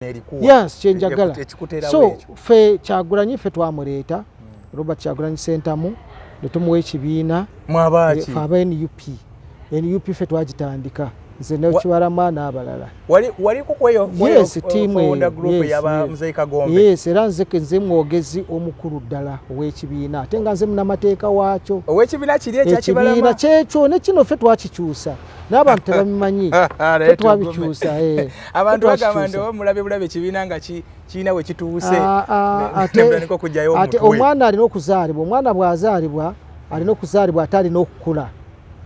Yes, chenjagala. So fe Kyagulanyi fe twamuleeta Robert Kyagulanyi Sentamu netumuwa ekibiina mwabaaki fa aba NUP fe twagitandika nze n'Kibalama n'abalala wali kukweyo yes team group yaba Mzee Kagombe yes era nze mwogezi omukulu ddala ow'ekibiina ate nga nze munamateeka waakyo ow'ekibiina kiri ekyakibalama ekibiina kyekyo ne kino fe twakikyusa n'abantu tebabimanyi fe twabikyusa abantu bagamba nti mulabe ekibiina nga kiina we kituuse ate omwana alina okuzaalibwa omwana bw'azaalibwa alina okuzaalibwa ate alina okukula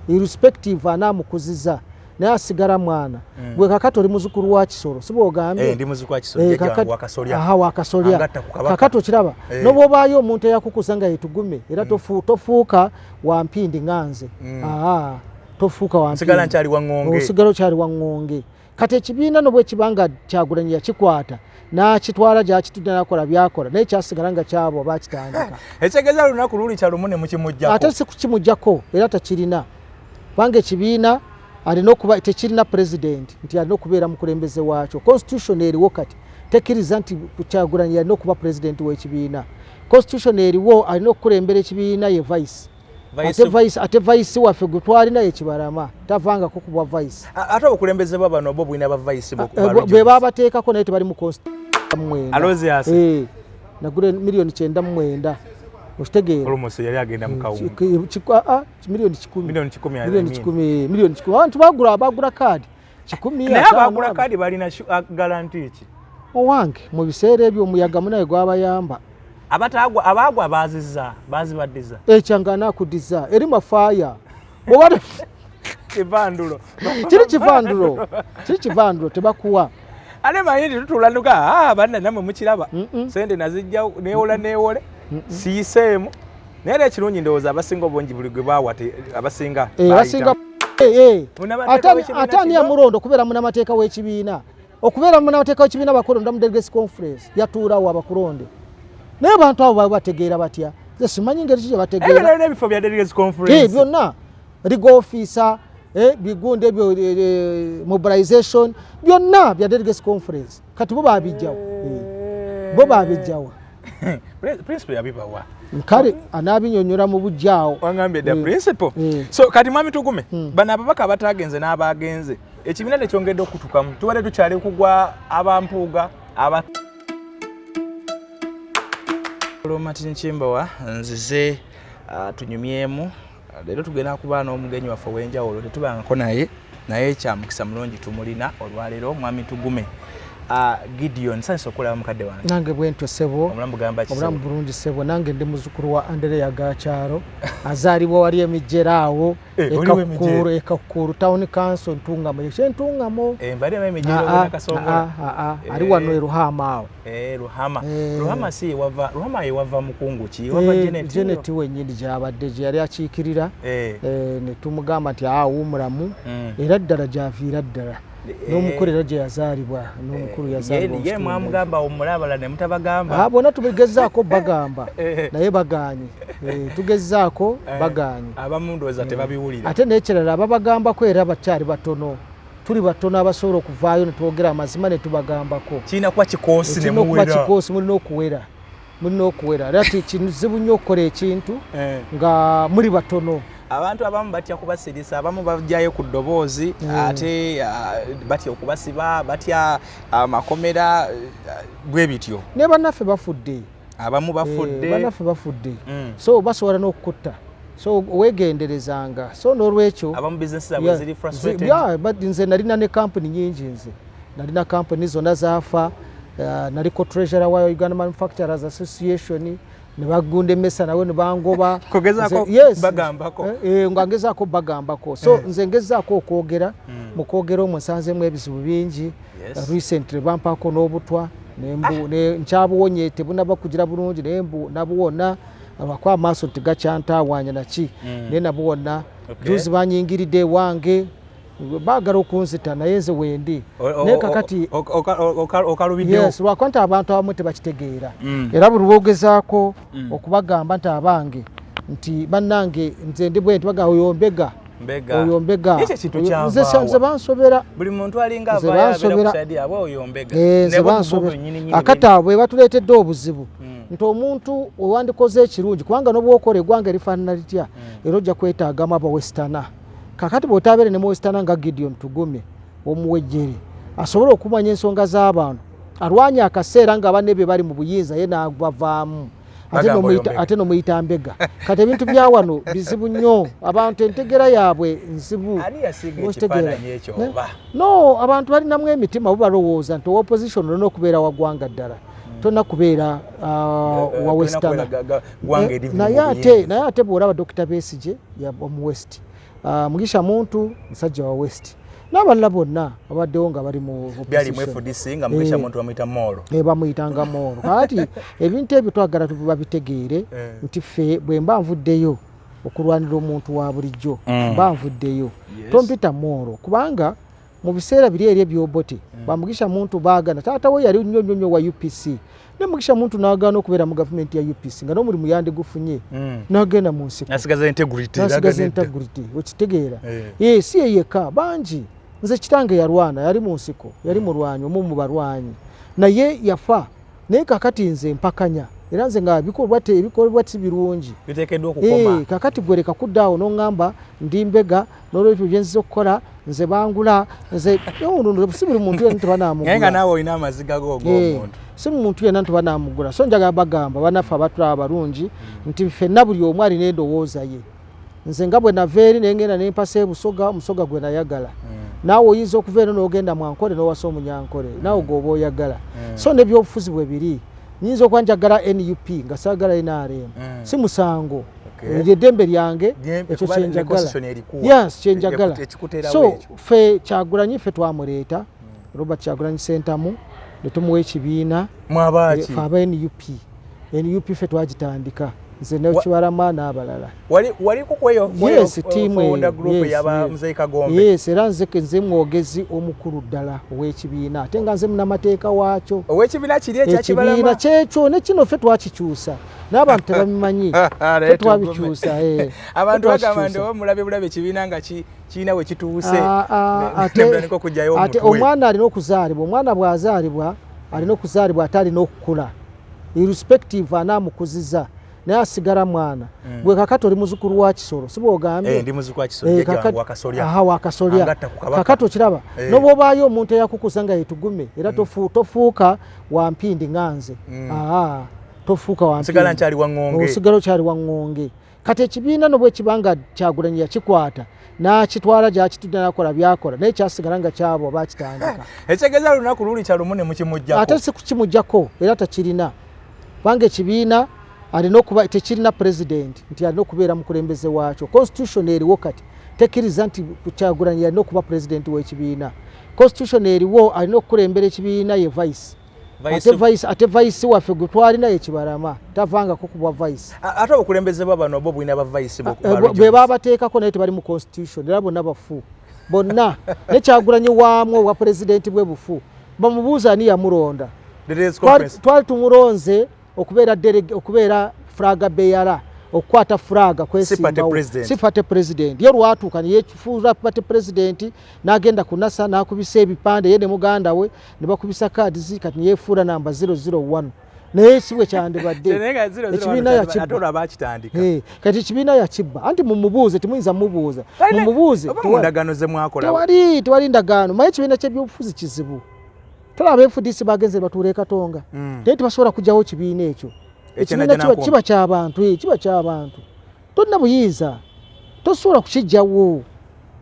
irrespective anaamukuziza naye asigala mwana gwe kakati oli muzukulu wa Kisolo si bw'ogambye ndi muzukulu wa Kisolo wakasolya wakasolya kakati okiraba n'obwobaayo omuntu eyakukuza nga yetugume era tofuuka wampindi nganze tofuuka wampindi osigala nkyali waŋŋonge osigala okyali waŋŋonge kati ekibiina nobwe kibanga Kyagulanyi yakikwata n'akitwala gy'akitudde n'akola byakola naye kyasigala nga kyabo baakitandika ekitegeeza lunaku luli kyalumu ne mukimuggyako ate si kukimuggyako era takirina kubanga ekibiina alina okuba tekirina president nti alina okubeera mukulembeze waakyo constitution eriwo kati tekkiriza nti Kyagulanyi alina okuba president w'ekibiina constitution eriwo alina okukulembera ekibiina ye ate vice waffe gwe twalina ye Kibalama tavangako ku bwa vice ate obukulembeze bwa bano bo bwina ba vice bwe baabateekako naye tebali mu constitution Alozias nagula $9,900 okitegeera almost yali agenda mu kawungu milioni 10 abantu bagula kaadi 10 naye bagula kaadi balina guarantee ki owange mu biseera ebyo omuyaga munaye gwabayamba abagwa bazibaddiza ekyanga nakudiza eri mafaya obade kivandulo kiri kivandulo tebakuwa ate manyi tutulanuka banna namwe mukiraba sente nazijja neewole siiseemu naye ekirungi ndowooza abasinga obungi buli gwe baawa abasinga ate ani yamulondo okubeera munamateeka w'ekibiina okubeera munamateeka w'ekibiina bakulonda mu delegates conference yatuulawo abakulonde naye abantu abo bategeera batya nze simanyi ngeri kiki bategeera n'ebifo bya delegates conference byonna legal officer bigunde ebyo mobilization byonna bya delegates conference kati bo baabijjawa principal yabibawa kale anaabinyonyola mu bujjaawo wangambye the principal so kati mwami tugume bano ababaka abatagenze n'abagenze ekibiina tekyongedde okutukamu tubadde tukyali kugwa abampuuga Martin Chimbawa nzize tunyumyemu leero tugenda kuba n'omugenyi waffe ow'enjawulo tetubangako naye kyamukisa mulungi tumulina olwaleero mwami tugume Gideon sanso okulaba mukadde wange nange bwentyo sebo omulamu gamba ki omulamu bulungi sebo nange ndi muzukulu wa Andrea Gakyalo azaalibwa wali emijjeraawo ekakukuru town council ntungamo yekyentungamo mbali emijjero nakasongola ali wano Ruhama awo Ruhama si Ruhama yewava mukungu ki wava Janet wenyini gyabadde gye yali akiikirira ne tumugamba nti awumulamu era ddala gyaviira ddala n'omukulu era gye yazaalibwa n'omukulu yazaalibwa ye mwamugamba omulabala ne mutabagamba bonna tugezaako bagamba naye bagaanye tugezaako bagaanye abamu ndowooza tebabiwulira ate n'ekirala ababagambako era bakyali batono tuli batono abasobola okuvaayo ne twogera amazima ne tubagambako kirina kuba kikoosi ne muwera mulina okuwera era kizibu nnyo okukola ekintu nga muli batono abantu abamu batya kubasirisa abamu bajjayo ku ddoboozi ate batya okubasiba batya amakomera bwe bityo ne bannaffe bafudde abamu bafudde so basobola n'okukutta so weegenderezanga so n'olwekyo abamu business zaabwe ziri frustrated but nze nalina ne kampuni nyingi nalina kampuni zonna zaafa naliko treasurer wa Uganda Manufacturers Association ne bagunda emmesa nawe ne bangoba kogezaako bagambako ngezaako bagambako so nze ngezaako okwogera mu kwogera omusanzemu ebizibu bingi recently bampaako n'obutwa nkyabuwonye tebunaba kugira bulungi naye nabuwona abakwa amaaso tigakyantawanya naki naye nabuwona juzi banyingiridde ewange baagala okunzita naye nze wendi naye kakati okalubiddewo lwakwa nti abantu abamu tebakitegeera era buli lwogezaako okubagamba nti abange nti bannange nze ndi bwe nti bagamba oyombega oyo mbega nze bansobera buli muntu alinga avaayo kusadi abo oyo mbega akata bwe batuleetedde obuzibu nti omuntu owandikoze ekirungi kubanga n'obwokola eggwanga erifaanana litya era ojja kwetaagamu abawesitana kakati bw'otabeere ne muwesitana nga Gideon Tugumye omuwejjere asobole okumanya ensonga z'abantu alwanye akaseera nga banne be bali mu buyinza ye n'abavaamu ate nomuyita mbega kati ebintu bya wano bizibu nnyo abantu entegera yaabwe nzibu no abantu balinamu emitima bo balowooza nti opposition olina okubeera waggwanga ddala tonna kubeera wa western naye ate bw'olaba Dr. Besigye omu west Mugisha Muntu musajja wa west n'abalala bonna babaddewo nga bali mu FDC nga Mugisha Muntu bamuyita Moro bamuyitanga Moro kati ebintu ebyo twagala babitegeere nti ffe bwe mba nvuddeyo okulwanira omuntu wa bulijjo mba nvuddeyo tompita Moro kubanga mu biseera biri eri ebyobote Mugisha Muntu baagana taata we yali nnyo wa UPC ne Mugisha Muntu n'agaana okubeera mu gavumenti ya UPC nga n'omulimu yandigufunye n'agenda mu nsiko nasigaza integrity okitegeera si yeyeka bangi nze kitange yalwana yali mu nsiko yali mulwanyi omu mu balwanyi naye yafa naye kakati nze mpakanya era nze nga ebikolwa ti birungi biteekeddwa okukoma kakati gwereka kuddaawo n'oŋŋamba ndi mbega n'olwebyo bye nziza okukola nze bangula nze si buli muntu yenna tebanamugula naye nga naawe olina amaziga g'omuntu si muntu yenna tebanamugula so njagala bagamba banaffe abatulaba abalungi nti ffenna buli omu alina endowooza ye nze nga bwe nava eri naye ngenda nempasa ebusoga omusoga gwe nayagala naawe oyinza okuva eno n'ogenda Mwankole n'owasa Omunyankole naawe gwoba oyagala so n'ebyobufuzi bwe biri nyinza okuba njagala NUP nga saagala NRM si musango eddembe lyange ekyo kyenjagala kyenjagala so ffe Kyagulanyi ffe twamuleeta Robert Kyagulanyi Ssentamu ne tumuwa ekibiina mwabaaki aba NUP ffe twagitandika nze Nekibalama n'abalala wali kukweyo group yaba Mzee Kagombe era nze mwogezi omukulu ddala ow'ekibiina ate nga nze munamateeka waakyo ow'ekibiina kiri ekyakibalama kyekyo ne kino ffe twakikyusa n'abantu tebabimanyi ffe twabikyusa abantu bagamba nti mulabe ekibiina nga kiina we kituuse ate omwana alina okuzaalibwa omwana bw'azaalibwa alina okuzaalibwa ate alina okukula irrespective anaamukuziza naye asigala mwana gwe kakati oli muzukulu wa Kisoro si bw'ogambye ndi muzukulu wa Kisoro wakasolya kakati okiraba n'obwobaayo omuntu eyakukuza nga yetugume era tofuuka wampindi nganze tofuuka wampindi osigala okyali waŋŋonge kati ekibiina nobwe kibanga Kyagulanyi yakikwata n'akitwala gy'akitudde n'akola byakola naye kyasigala nga kyabo baakitandika ekitegeeza lunaku luli kyalumu ne mukimuggyako ate si kukimuggyako era takirina kubanga ekibiina alina okuba tekirina president nti alina okubeera mukulembeze waakyo constitution eriwo kati tekkiriza nti Kyagulanyi alina okuba president w'ekibiina constitution eriwo alina okukulembera ekibiina ye vice ate vice waffe gwe twalina ye Kibalama tavangako kubwa vice ate obukulembeze bwa bano bo bwina ba vice bwe babateekako naye tebali mu constitution era bonna bafu bonna ne Kyagulanyi waamu obwa president bwe bufu bamubuuza ani yamulonda twali tumulonze okubeera flaga bearer okukwata flaga kwesimbawo sifate president ye lwatuuka neyekifuula pate president n'agenda ku NASA n'akubisa ebipande ye ne muganda we ne bakubisa kaadi kati neyefuula namba 001 naye si bwe kyandibadde ekibiina yakibba kati ekibiina yakibba anti mumubuuze temuyinza mumubuuza mumubuuze tewali ndagaano maye ekibiina ky'ebyobufuzi kizibu tolaba FDC bagenze batuule Katonga naye tebasobola kujjawo ekibiina ekyo ekibiina kiba ky'abantu kiba ky'abantu tonna buyinza tosobola kukijjawo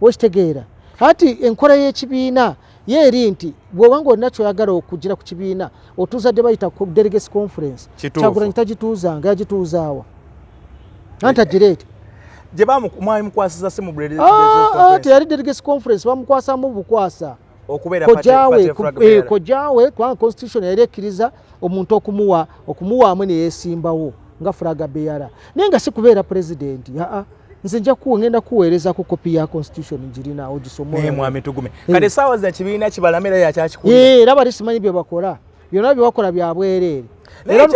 wekitegeera ati enkola y'ekibiina yeeri nti bw'obanga olina kyoyagala okugira ku kibiina otuuza dde bayita delegates conference Kyagulanyi tagituuzanga yagituuzaawa anti agireete gye bamukwasiza si mu teyali delegates conference bamukwasamu bukwasa kojaawe kubanga constitution yali ekkiriza omuntu okumuwaamu ne yeesimbawo nga flaga bearer naye nga si kubeera president nze nja ngenda kuweereza ku kopi ya constitution njirina ogisomole mwami Tugume kale saawa za kibiina Kibalamira yakyakikulu era bali simanyi bye bakola byonna bye bakola bya bwereere era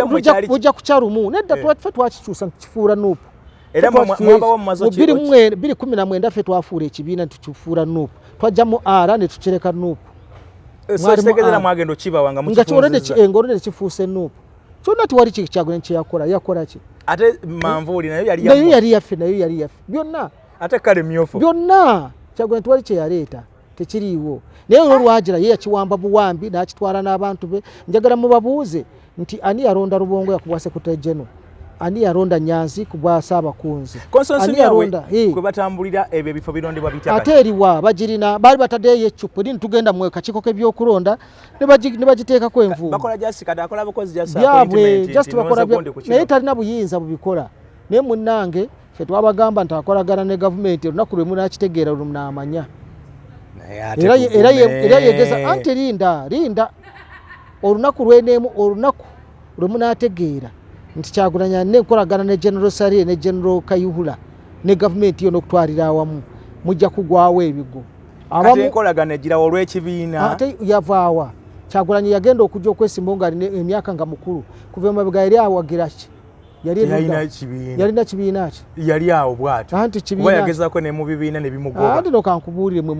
ujja kukyalumu nedda twakikyusa kifuula nuupu era mwamba mumazo 2019 ffe twafuula ekibiina tukifuula NUP twajjamu ara ne tukireka NUP mwategezera mwagendo kibawanga nga engorode kifuuse NUP kyonna tiwali Kyagulanyi yakola ki ate manvuuli nayo yali yaffe byonna ate kale myofu byonna Kyagulanyi tiwali kye yaleeta tekiriiwo naye olwajira ye yakiwamba buwambi n'akitwala n'abantu be njagala mubabuuze nti ani yaronda Rubongo yakubwa Secretary General ani yaronda Nyanzi kubwa Saabakunzi ani yaronda kwe batambulira ebyo ebifo birondebwa bitaka ate eriwa bagirina bali bataddeyo ecupa ni tugenda mu kachiko k'ebyokulonda ne bagiteekako envubu bakola jasikada akola abakozi jasa appointment just bakola naye talina buyinza bubikola naye munnange ffe twabagamba nti akolagana ne gavumenti olunaku lwe munakitegeera lumunamanya era yegeza anti linda olunaku lweneemu olunaku lwe munategeera nti Kyagulanyi nenkolagana ne General Sarire ne General Kayihura ne gavumenti yo n'okutwalira awamu mujja kugwawo ebigo ate enkolagana egira olw'ekibiina ate yavaawa Kyagulanyi yagenda okujja okwesimba nga alina emyaka nga mukulu kuva emabega yali awagira ki yalina kibiina ki yali awo bw'atyo anti kibiina yagezaako ne mu bibiina ne bimugoba anti nokankubuulire mwe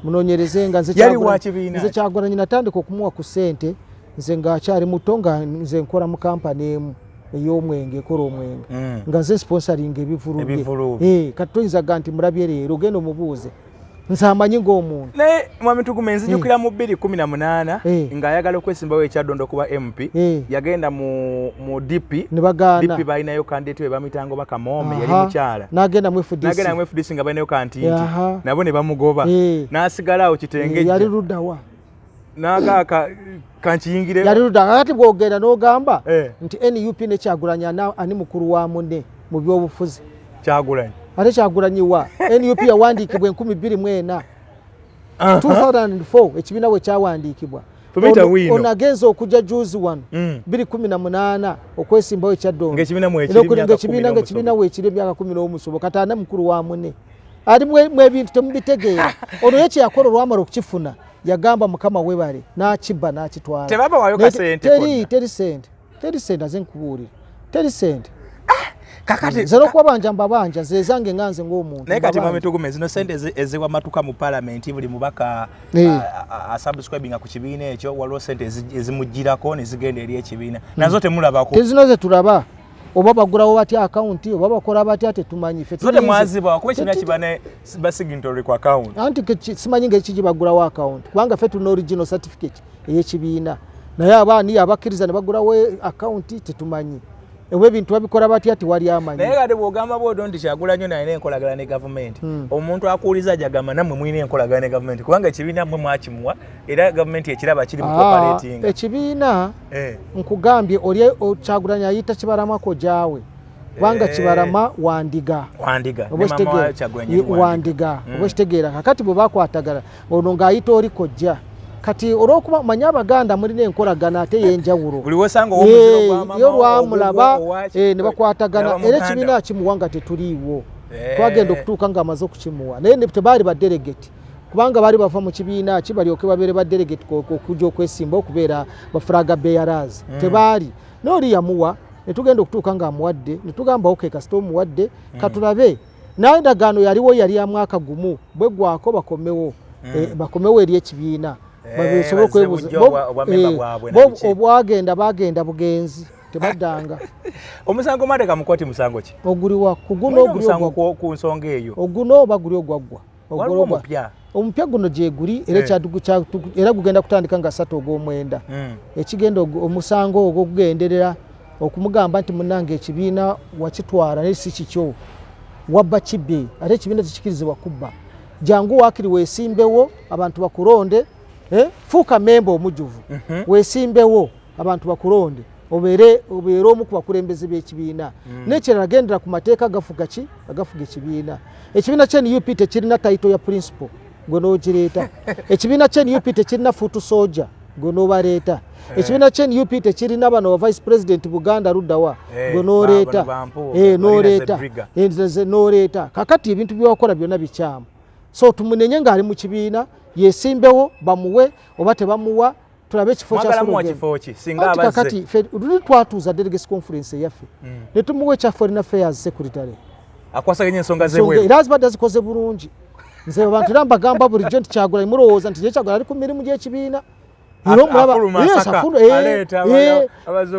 munoonyerezenga nze Kyagulanyi natandika okumuwa ku ssente nze ng'akyali muto nga nze nkola mu kampani emu ey'omwenge ekola omwenge nga nze sponsoring ebivulu bye kati toyinzaga nti mulabye leero ogenda omubuuze nze amanyi ng'omuntu naye Mwami Tugume nzijukira mu 2018 ng'ayagala okwesimbawo ekyaddondo kuba MP yagenda mu DP DP balinayo kandidate we bamitango Bakamome yali mukyala n'agenda mu FDC nga balinayo kantinti nabo ne bamugoba n'asigala awo Kitenge yali luddawa n'agaaka kankiyingire yali ludda kakati bw'ogenda n'ogamba nti NUP ne Kyagulanyi ani mukulu wa munne mu byobufuzi Kyagulanyi ate Kyagulanyi wa NUP yawandiikibwa 2004 2004 ekibiina bwe kyawandiikibwa onagenza okujja juzi wano 2018 okwesimbawo ekyaddongo ng'ekibiina weekiri emyaka 11 kati ani mukulu wa munne ali mu ebintu temubitegeera ono ye kyeyakola olwamala okukifuna yagamba mukama webale n'akibba n'akitwala tebabawayo kasente teri sente aze nkubuulira teri sente kakati zero kwabanja mbabanja zezange nganze ng'omuntu naye kati Mwami Tugume zino sente eziwa matuka mu parliament buli mubaka subscribing ku kibiina ekyo waliwo sente ezimugirako ne zigenda eri ekibiina nazo temulabako tezino ze tulaba oba bagulawo batya account oba bakola batya tetumanyi ffe zote mwaziba kuba ekibiina kibane basignatory ku account anti simanyi ng'ekiki bagulawo account kubanga ffe tulina original certificate ey'ekibiina naye abaani abakkiriza ne bagulawo account tetumanyi ewe bintu babikola batya tiwali amanyi naye kati bw'ogamba bw'oddo nti Kyagulanyi naye enkolagana ne gavumenti omuntu akuwuliza ajagamba nammwe mwine enkolagana ne gavumenti kubanga ekibiina mmwe mwakimuwa era gavumenti ekiraba kiri mu cooperating ekibiina nkugambye oli Kyagulanyi ayita Kibaramako gyawe kubanga Kibarama wandiga oba kitegeera kakati bwe bakwatagala ono ng'ayita oli kojja kati olwokuba manya Abaganda mulina enkolagana ate yenjawulo yo lwamulaba ne bakwatagana era ekibiina kimuwa nga tetuliiwo twagenda okutuuka ng'amaze okukimuwa naye tebaali badelegate kubanga baali bava mu kibiina ki balyoke babeere badelegate okujja okwesimba okubeera bafulaga bearers tebaali n'oli yamuwa ne tugenda okutuuka ng'amuwadde ne tugamba oke kasita omuwadde katulabe naye endagaano yaliwo yali ya mwaka gumu bwe gwako bakomewo eri ekibiina babesobola okwebuuza obwagenda bagenda bugenzi tebaddanga omusango Madeka mu kkooti musango ki oguliwa kuguno ku nsonga eyo oguno oba guli ogwaggwa omupya guno gye guli era gugenda kutandika nga 3 ogw'omwenda ekigenda omusango ogwo gugenderera okumugamba nti munnange ekibiina wakitwala naye si kikyo wabba kibbe ate ekibiina tekikirizibwa kubba jangu waakiri weesimbewo abantu bakulonde fuuka memba omujuvu weesimbewo abantu bakulonde obeere omu ku bakulembeze b'ekibiina n'ekirala gendera ku mateeka agafuga ekibiina ekibiina kya NUP tekirina taito ya principal gwe n'ogireeta ekibiina kya NUP tekirina fuutu soja gwe n'obaleeta ekibiina kya NUP tekirina bano ba vice president Buganda luddawa gwe n'oleeta kakati ebintu byewakola byonna bikyamu so tumunenye ng'ali mu kibiina yesimbewo bamuwe oba tebamuwa tulabe ekifo kakati ffe luli twatuuza delegate conference yaffe ne tumuwa ekya foreign affairs secretary akwasaganya ensonga zebweru era zibadde zikoze bulungi nze abantu era mbagamba bulijjo nti Kyagulanyi mulowooza nti Kyagulanyi ali ku mirimu gy'ekibiina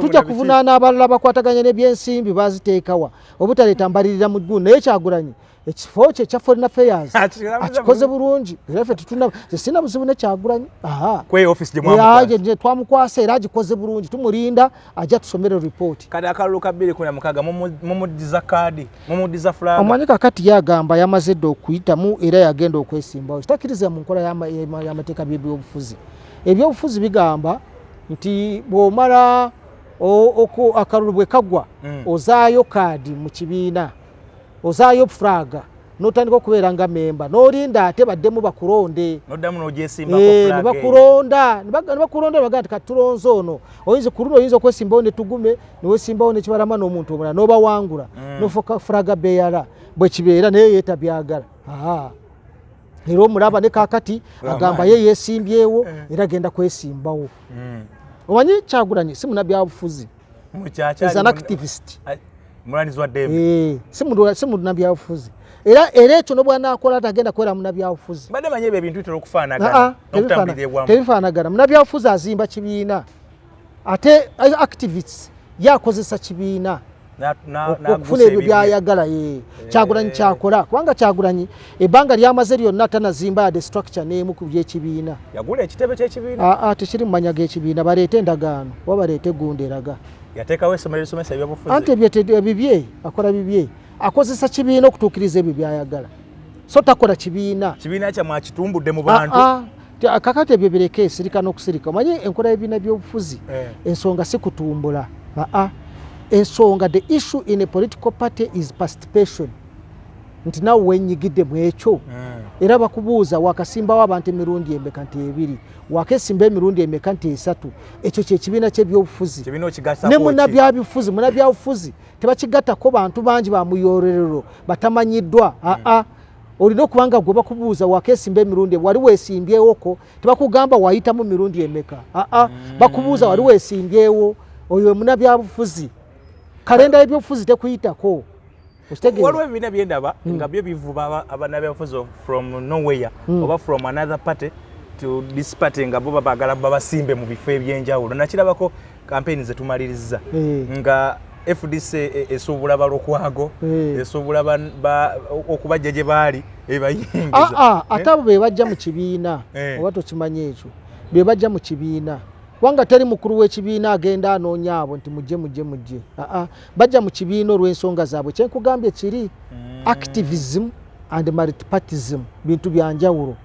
tujja kuvunaana abalala bakwataganya n'ebyensimbi baziteekawa obutaleeta mbalirira mu ggulu naye Kyagulanyi ekifo kye ekya foreign affairs akikoze bulungi era ffe sina buzibu ne Kyagulanyi twamukwasa era agikoze bulungi tumulinda ajja tusomere report kati akalulu ka 2016 mumuddiza kaadi mumuddiza fulanga omanyi kakati yagamba yamaze dde okuyitamu era yagenda okwesimbawo kitakiriza mu nkola y'amateeka by'ebyobufuzi ebyobufuzi bigamba nti bw'omala akalulu bwe kagwa ozaayo kaadi mu kibiina ozaayo flaga n'otandika okubeera nga memba n'olinda ate baddemu bakulonde n'oddamu n'ogyesimbako flaga nebakulonda baga nti kati tulonze ono oyinza ku luno oyinza okwesimbawo ne tugume newesimbawo nekibalama n'omuntu omulala n'obawangula n'ofuuka flaga beyala bwe kibeera naye yeetabyagala era omulaba ne kakati agamba ye yeesimbyewo era agenda kwesimbawo omanyi Kyagulanyi si munnabyabufuzi is an activist mulanizi wa Dembe si munnabyabufuzi era ekyo nobwanakola tagenda kwera munnabyabufuzi badde manye ebyo ebintu bitera okufaanagana tebifaanagana munnabyabufuzi azimba kibiina ate activists yakozesa kibiina okufuna ebyo byayagala Kyagulanyi kyakola kubanga Kyagulanyi ebbanga lyamaze lyonna tanazimba yadde structure n'emu ku by'ekibiina yagula ekitebe ky'ekibiina tekiri mu manya g'ekibiina baleete endagaano oba baleete gundi eraga yateekawo essomero lisomesa ebyobufuzi anti bibye akola bibye akozesa kibiina okutuukiriza ebyo byayagala so takola kibiina kyammwe akitumbudde mu bantu kakati ebyo bireke esirika n'okusirika omanyi enkola y'ebibiina by'obufuzi ensonga si kutumbula ensonga the issue in a political party is participation nti nawe wenyigidde mu ekyo era bakubuuza wakasimbawo abantu emirundi emeka nti 2 wakesimba emirundi emeka nti 3 ekyo kyekibiina ky'ebyobufuzi ne munnabyabufuzi tebakigattako bantu bangi bamuyorerero batamanyiddwa olina okubanga gwe bakubuuza wakesimba emirundi wali weesimbyeewoko tebakugamba wayitamu mirundi emeka bakubuuza wali weesimbyewo oyo munnabyabufuzi kalenda y'ebyobufuzi tekuyitako waliwo ebibiina byendaba nga byo bivuba abannabyabufuzi from nowhere oba from another party to this party nga bo bagala babasimbe mu bifo ebyenjawulo nakirabako kampeni zetumaliriza nga FDC esuubula balokwago esuubula okubajja gye baali ebayingiza ate abo be bajja mu kibiina oba tokimanye ekyo be bajja mu kibiina wanga teri mukuru w'ekibiina agenda anoonya abo nti mujje bajja mu kibiina olw'ensonga zaabwe kyenkugambye kiri activism and multipartyism bintu byanjawulo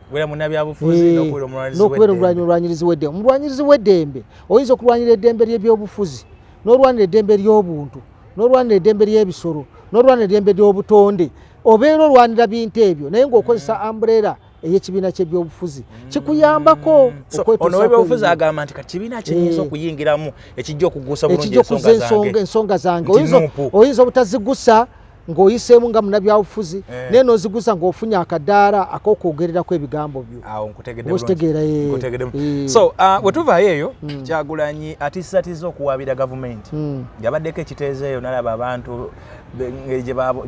n'okubeera omulwanyirizi w'eddembe omulwanyirizi w'eddembe oyinza okulwanyira eddembe ly'ebyobufuzi n'olwanira eddembe ly'obuntu n'olwanira eddembe ly'ebisolo n'olwanira eddembe ly'obutonde obeera olwanira bintu ebyo naye ng'okozesa umbrella ey'ekibiina ky'ebyobufuzi kikuyambako ono w'ebyobufuzi agamba nti kibiina kiyinza okuyingiramu ekijja okugusa bulungi ensonga zange oyinza obutazigusa ng'oyiseemu nga munnabyabufuzi naye n'ozigusa ng'ofunye akadaala ak'okwogererako ebigambo byo okitegeera so bwe tuvaayo eyo Kyagulanyi atiisatiza okuwaabira gavumenti yabaddeko ekiteezo eyo nalaba abantu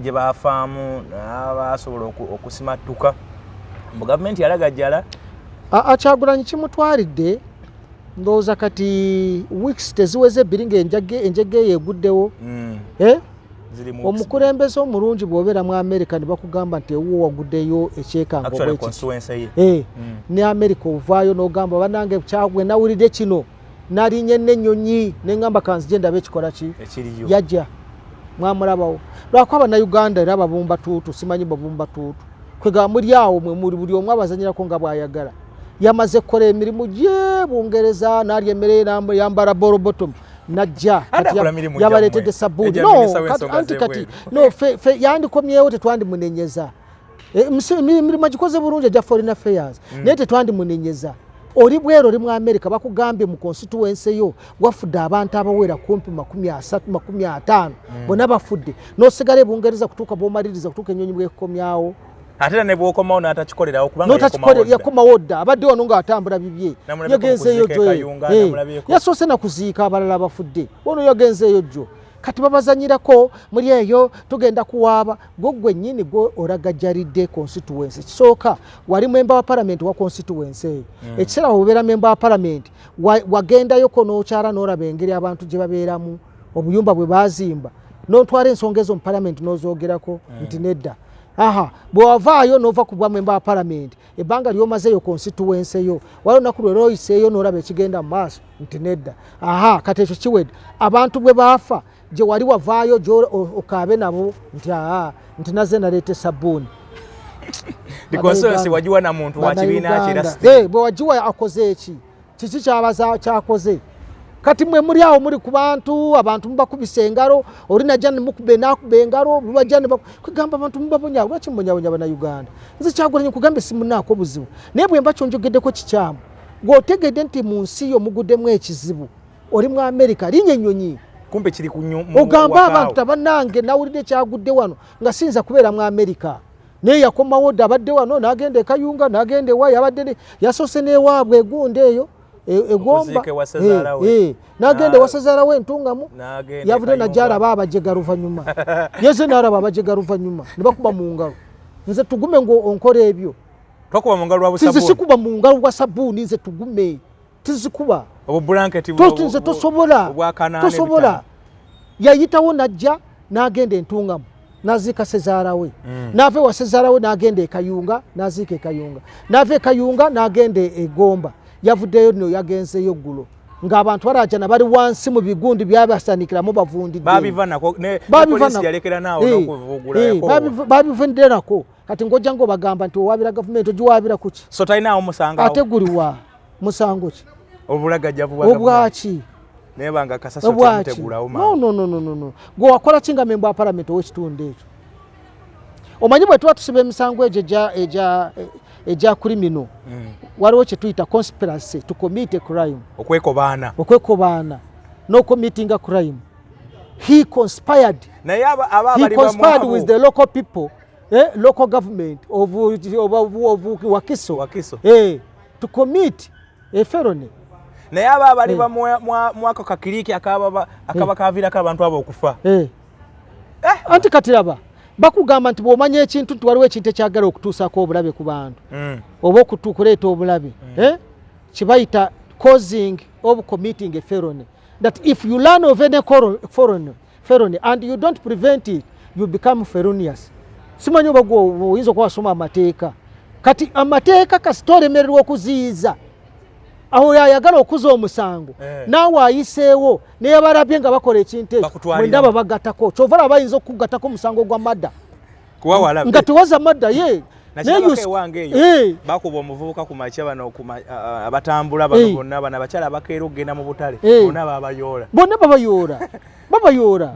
gye baafaamu n'abasobola okusimattuka mu gavumenti yalagajjala Kyagulanyi kimutwalidde ndowooza kati weeks teziweze 2 ng'enjege eyo eguddewo omukulembeze omulungi bw'obeera mu America ne bakugamba nti ewo waguddeyo ekyekango ne America ovaayo n'ogamba banange Kyagwe nawulidde kino nalinye n'ennyonyi neŋŋamba kanzije ndabe ekikola ki yajja mwamulabawo lwako Abannayuganda era babumba tuutu simanyi babumba tuutu kwega muri awo mwe muri buli omwe abazanyirako nga bwayagala yamaze kukola emirimu gye Bungereza n'alya emmere yambala boro bottom najja yabaleetedde sabbuuni anti kati yandikomyewo tetwandimunenyeza emirimu agikoze bulungi egya foreign affairs naye tetwandimunenyeza oli bwero oli mu America bakugambye mu constituency yo wafudde abantu abawera kumpi 30-50 bonna bafudde n'osigala e Bungereza kutuuka bw'omaliriza kutuuka ennyonyi bw'ekomyawo ate ne bwokomawo n'atakikolerawo kubanga yakomawo dda abadde wano ng'atambula bibye yagenzeeyo jjo yasoose na kuziika abalala abafudde ono yagenzeeyo jjo kati babazanyirako muri eyo tugenda kuwaaba gwe nnyini gwe oragajjaridde constituency kisooka wali memba wa parliament wa constituency eyo ekiseera obeera memba wa parliament wagendayoko n'okyala n'olaba engeri abantu gye babeeramu obuyumba bwe baazimba n'otwala ensonga ezo mu parliament n'ozoogerako nti nedda bwe wavaayo n'ova ku bwa memba wa parliament ebbanga ly'omazeeyo constituency eyo wali olunaku lwe lwoyiseeyo n'olaba ekigenda mu maaso nti nedda kati ekyo kiwedde abantu bwe baafa gye wali wavaayo okaabe nabo nti naze naleeta sabbuuni wagiwa na muntu wa kibiina kirasi bwe wagiwa akoze eki kiki kyakoze kati mwe muri awo muri ku bantu abantu mubakubisa engalo oli najja nemukuba enakuba engalo bajja kugamba abantu mubabonya lwaki mubonyabonya bannayuganda nze Kyagulanyi kugambe simunaako buzibu naye bwe mba kyonjogeddeko kikyamu ng'otegedde nti mu nsi yo muguddemu ekizibu oli mu Amerika linnya ennyonyi kumbe kiri ogamba abantu tabannange nawulidde kyagudde wano nga sinza kubeera mu Amerika naye yakomawo dda abadde wano n'agenda e Kayunga n'agenda ewa yabadde yasoose n'ewaabwe egonda eyo egomba n'agenda ewasazaala we entungamu yavudde najja alaba abajega luvannyuma yeze n'alaba abajega luvannyuma ne bakuba mu ngalo nze tugume ng'onkola ebyo tizisikuba mu ngalo bwa sabbuuni nze tugume tizikuba nze tosobola yayitawo najja n'agenda entungamu n'aziika sezaala we n'ava ewa sezaala we n'agenda e Kayunga n'aziika e Kayunga n'ava e Kayunga n'agenda egomba yavuddeyo nno yagenzeeyo ggulo ng'abantu balajana bali wansi mu bigundi byabasaanikiramu bavundidde babivundire nako kati ng'ojja ng'obagamba nti owaabira gavumenti ogiwaabira ku ki ate guliwa musango ki obwaki no gwe wakola ki nga memba wa palamenti ow'ekitundu ekyo omanyi bwe tuba tusiba emisango egyo ejja criminal waliwo kye tuyita conspiracy to commit a crime okwekobaana no committing a crime he conspired with the local people local government of Wakiso to commit a felony naye abo abali mwako kakiriki akaba kavirako abantu abo okufa anti katiraba bakugamba nti bw'omanya ekintu nti waliwo ekintu ekyagala okutuusako obulabe ku bantu oba okuleeta obulabe kibayita causing of committing a felony that if you learn of any felony and you don't prevent it you become felonious. Simanyi oba oyinza okuba wasoma amateeka kati amateeka kasita olemererwa okuziyiza awo yayagala okuza omusango naawe ayiseewo naye balabye nga bakola ekintu ekyo mwendaba bagattako kyova laba bayinza okugattako omusango gwa madda nga tewaza madda bakuba omuvubuka ku makya bano abatambula bano bonna bano abakyala abakeera okugenda mu butale bonna babayoola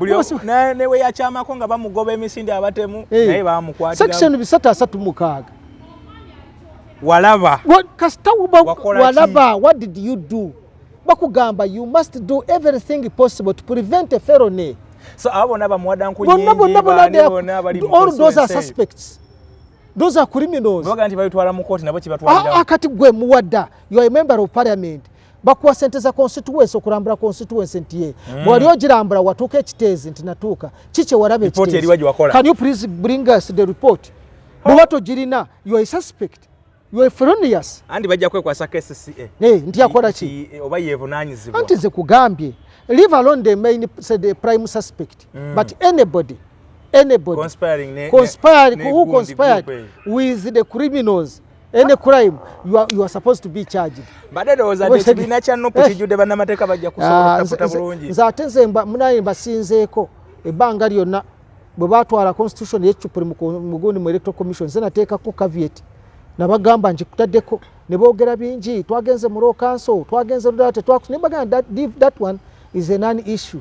newe yakyamako nga bamugoba emisinde abatemu naye bamukwatira section 336 walaba what did you do bakugamba you must do everything possible to prevent a felony so abona bamuwadanku all those are suspects those are criminals baganti bayitwala mu court nabo kibatwalira akati gwe muwadda you are a member of parliament bakuwa sente za constituency okulambula constituency ntiye bwali ogirambula watuuka ekiteezi nti natuuka kikye walabe ekiteezi can you please bring us the report bwato girina you are a suspect you are felonious andi bajja kwekwasa KCCA nti yakola ki oba yevunanyizibwa anti ze kugambye leave alone the main the prime suspect but anybody conspired with the criminals any crime you are supposed to be charged badedoza de kibina kya nopo kijude bannamateeka bajja kusobola kutafuta bulungi nzate nze munaye mbasinzeeko ebbanga lyonna bwe batwala constitution y'ekyupuli mugundi mu electoral commission zenateekako caveat nabagamba njikutaddeko ne boogera bingi twagenze mu council twagenze ludate nebagamba that one is a non-issue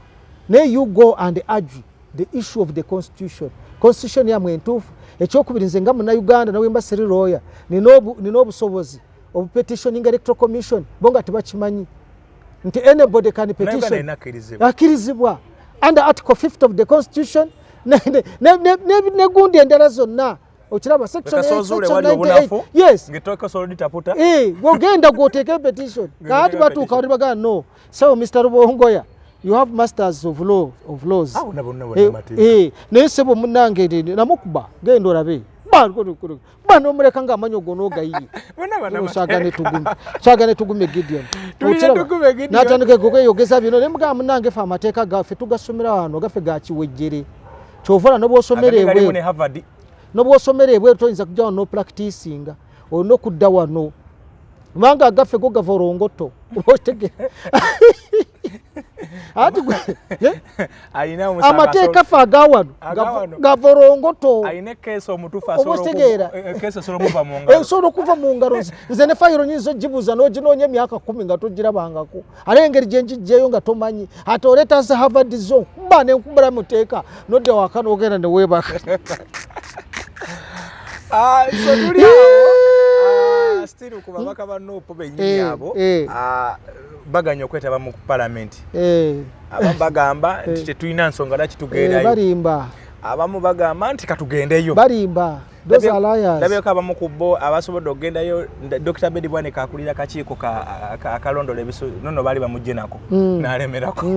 naye you go and argue the issue of the constitution yamwe entuufu ekyokubiri nze nga munnayuganda nawemba seri lawyer nina obusobozi obupetitioning electoral commission bonga tebakimanyi nti anybody can petition akirizibwa under article 5th of the constitution negundi endala zonna Ochiraba section 98. Yes. Ngitoka solid taputa. Gogenda goteke petition. Kati batuka uri bagana no. So Mr. Rubongoya, you have masters of laws. Ne sebo munange namukuba gendo rabe. Bano muleka nga amanyogo nogayiye. Chagane tugume Gideon. Natandike gogeyogeza bino ne mga munange fa amateeka gafe tugasomera wano gafe gakiwejjere. Chovola no bosomerewe. No bosomerewe toyinza kujja no practicing. Ono kudda wano. Manga gafe go gavorongoto. Otege. Ati aina umusanga amateeka fagawano gavorongoto aine keso omutufa solo muva mu ngaro solo kuva mu ngaro nze ne fayiro nyizo jibuza no ginonye myaka 10 nga togirabangako alengeri jenjijeyo nga tomanyi atoleta za Harvard zo bane nkumbura muteeka nodde wakano ogenda ne webaka so tuli still kuba bakaba no pobe nyinyi abo baganya okwetaba mu parliament abagamba nti tuyina nsonga laki tugendayo barimba abamu bagamba nti katugendeyo barimba those alliance labyo kaba mu kubbo abasobodde ogendayo Dr. Bedi Bwane kakulira kakiiko akalondola ebisu nono bali bamujje nako nalemerako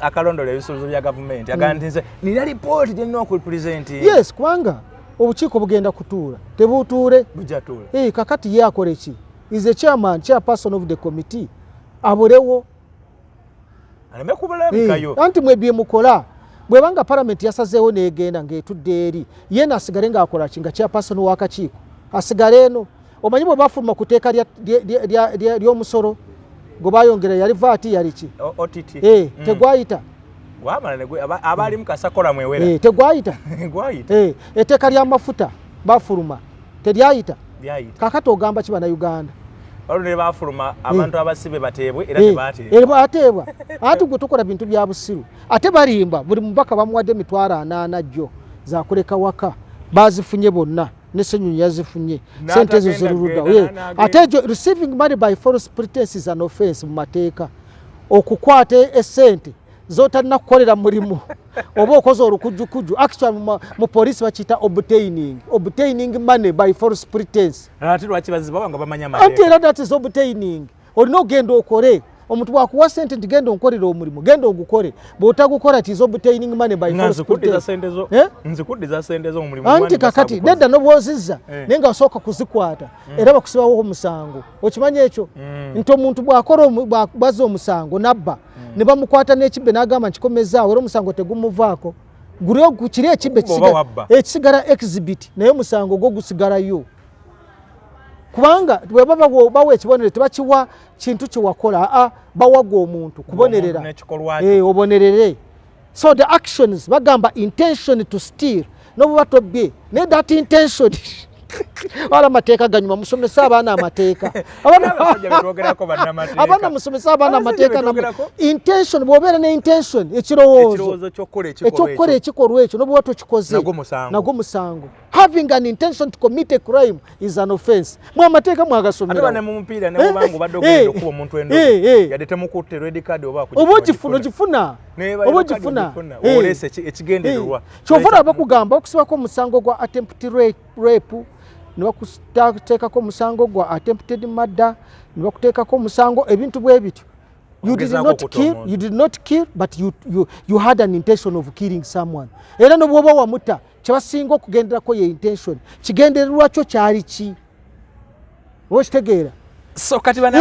akalondola ebisuubizo bya government agantinze nina report jenno ku present yes kwanga obukiiko bugenda kutuula tebutuule bujatuula kakati ye akoleki is the chairperson of the committee abolewo aleme kubalabikayo anti mwebye mukola bwebanga parliament yasazeewo negenda ng'etudde eri ye nasigale ng'akola kinga chairperson w'akakiiko asigale eno omanyi bwe bafuluma ku teeka ly'omusolo gwe bayongera yali vaati yali ki OTT tegwayita abali mukasakola mwewera tegwayita etteeka ly'amafuta bafuluma teryayita kakati ogamba kiba na Uganda olune bafuluma abantu abasibe bateebwe era tebateebwa ati gwe tukola bintu bya busiru ate balimba buli mubaka bamuwadde emitwalo 8 jjo za kuleka waka bazifunye bonna ne Ssenyonyi yazifunye sente ezo zirudda ate receiving money by false pretenses is an offense mu mateeka okukwata essente zotalina kukolera mulimu oba okoze olukujjukujju actually mu police bakiyita obtaining money by false pretense ati lwaki baziba nga bamanya mateeka ati era that is obtaining olina ogenda okole omuntu bwakuwa sente nti genda onkolera omulimu genda ogukole bw'otagukola ti is obtaining money by false pretense nzikuddiza sente zo omulimu anti kakati nedda n'obwozizza naye nga osooka kuzikwata era bakusibawo omusango okimanyi ekyo nti omuntu bw'akola bwazza omusango nabba ne bamukwata n'ekibbe n'agamba nkikomezaawo era omusango tegumuvaako kiri ekibbe ekisigala exhibit naye omusango gwo gusigalayo kubanga bwe baba bawa ekibonero tebakiwa kintu kyewakola bawaga omuntu kubonerera obonerere so the actions bagamba intention to steal no batobye ne that intention wala mateeka ganyuma musomesa abaana amateeka abaana musomesa abaana amateeka na intention bw'obeera ne intention ekirowoozo ekyokukola ekikolwa ekyo n'obwa tokikoze nagwo musango having an intention to commit a crime is an offense mu amateeka mwagasomera ate bane mu mupiira ne mubango badde ogenda okuba omuntu endo yadde temukutte red card oba ogifuna olese ekigendererwa kyovula bakugamba okusibako omusango gwa attempted rape ne bakuteekako omusango gwa attempted murder ne bakuteekako omusango ebintu bwe bityo you did not kill but you had an intention of killing someone era n'obwoba wamuta kyebasinga okugenderako ye intention kigendererwa kyo kyali ki okitegeera so kati bano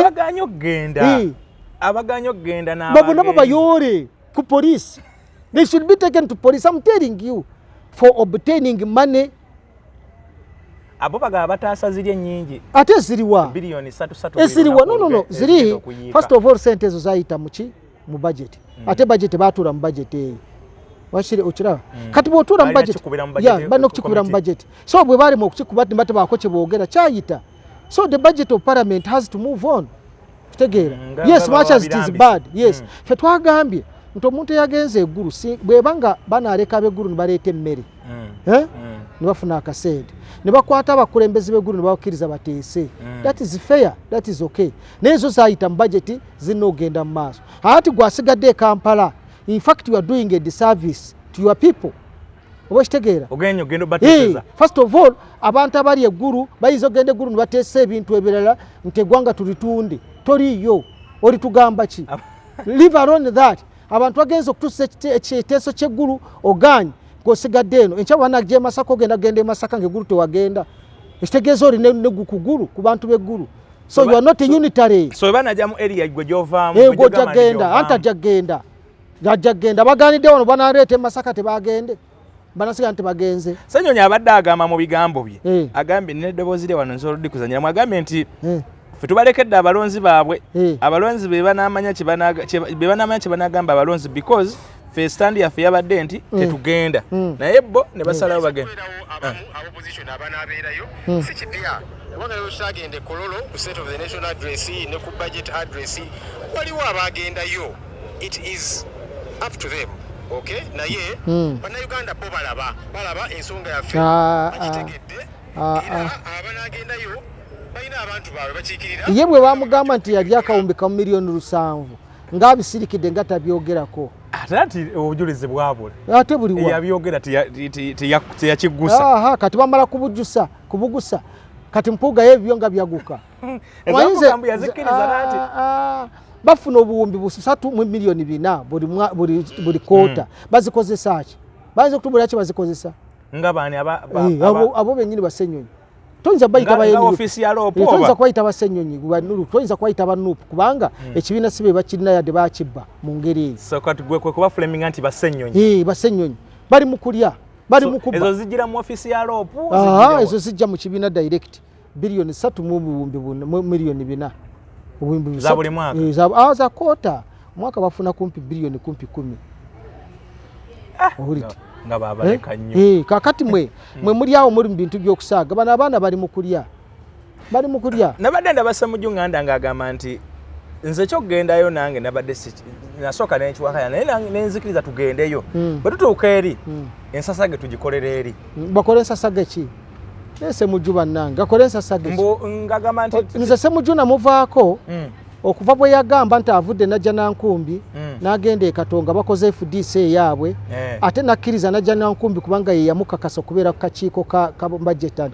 abaganya okugenda babona babayole ku police they should be taken to police. I'm telling you for obtaining money abo bagaba bataasa ziri ennyingi ate ziriwa bilioni 3 eziriwa no ziri first of all sente ezo zayita mu budget ate budget batuula mu budget eyo washire okiraba kati bw'otuula mu budget balina okukikubira mu budget so bwe bali mu kukikuba bate baako kye boogera kyayita so the budget of parliament has to move on kitegeera yes much as it is bad yes fe twagambye nti omuntu yagenze eggulu bwebanga banaaleka ab'eggulu ne baleeta emmere ne bafuna akasente ne bakwata abakulembeze b'eggulu ne babakkiriza bateese that is fair that is okay nezo zayita mu budget zirina ogenda mu maaso ati gwasigadde e Kampala in fact you are doing a disservice to your people oba kitegeera ogenyo gendo bateza first of all abantu abali eggulu bayizo gende eggulu nibateesa ebintu ebirala nti eggwanga tulitunde toriyo oli tugamba ki leave alone that abantu bagenza okutuusa ekiteeso ky'eggulu oganyi ng'osigadde eno enkya banaje e Masaka ogenda genda e Masaka ng'eggulu tewagenda ekitegeeza oli ne kugulu ku bantu b'eggulu so you are not unitary so banaja mu area gwe gyovaamu gwe jagenda anta jagenda jagenda baganidde wano banaaleeta e Masaka tebagende banasiga nti bagenze Ssenyonyi abadde agamba mu bigambo bye agambye n'eddoboozi lye wano nsolodde kuzanyira mwagambye nti ffe tubalekedde abalonzi baabwe abalonzi be banamanya kyebanagamba abalonzi because ffe stand yaffe yabadde nti tetugenda naye bo ne basalawo bagenda opposition abanabeerayo si kipya kubanga yosagende kololo ku state of the national address ne ku budget address waliwo abagendayo it is up to them okay naye bannayuganda bo balaba ensonga yaffe bakitegedde era abanagendayo balina abantu baabwe bakiikirira ye bwe bamugamba nti yali akawumbi ka miliyoni 7 ng'abisirikidde nga tabyogerako ate obujulizi bwabula ate buliwa yabyogera teyakigusa kati bamala kubugusa kati mpuuga y'ebyo nga byaguka bafuna obuwumbi 3 miliyoni 4 buli koota bazikozesa ki bayinza okutubulira ki bazikozesa nga baani abo bennyini Bassenyonyi toyinza kubayita Bassenyonyi toyinza kubayita banuupu kubanga ekibiina si be bakirina yadde bakibba mu ngeri Bassenyonyi bali mu kulya bali mu kubba ezo zijjira mu ofisi ya loopu ezo zijja mu kibiina direct biliyoni 3 mu miliyoni 4 za buli mwaka za koota mwaka bafuna kumpi biliyoni 10 nga babaleka nnyo kakati mwe muri awo muri mu bintu by'okusaaga bano abaana bali mu kulya nabadde ndabase mujju nganda ng'agamba nti nze kyokugendayo nange nabadde nasooka nenkiwakaya naye nenzikiriza tugendeyo bwe tutuuka eri ensasage tugikolera eri bakole ensasage ki Ssemujju bannange akole ensasage ngagamba nti nze Ssemujju namuvaako okuva bwe yagamba nti avudde najja Nankumbi n'agenda e Katonga bakoze FDC yaabwe ate nakkiriza najja Nankumbi kubanga ye yamukakasa okubeera ku kakiiko ka